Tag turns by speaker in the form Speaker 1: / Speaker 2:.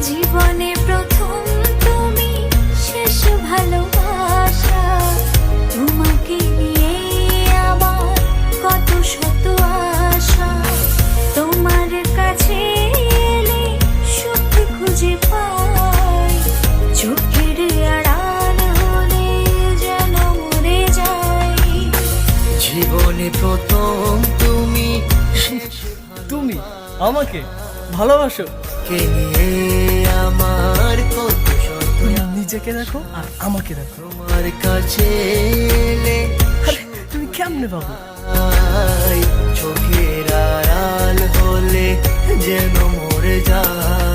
Speaker 1: জীবনে প্রথম তুমি, শেষ ভালোবাসা। তোমাকে নিয়ে আমার কত শত আশা। তোমার কাছে এলে সুখ খুঁজে পাই, চোখের আড়াল হলে যেন মরে যাই।
Speaker 2: জীবনে প্রথম তুমি,
Speaker 3: তুমি আমাকে ভালোবাসো?
Speaker 2: কে নিয়ে আমার কত শত
Speaker 3: নিজেকে দেখো আর আমাকে দেখো।
Speaker 2: তোমার কাছে এলে
Speaker 3: আরে তুমি কেমনে পাবো?
Speaker 2: চোখের আড়াল হলে যেন মরে যায়।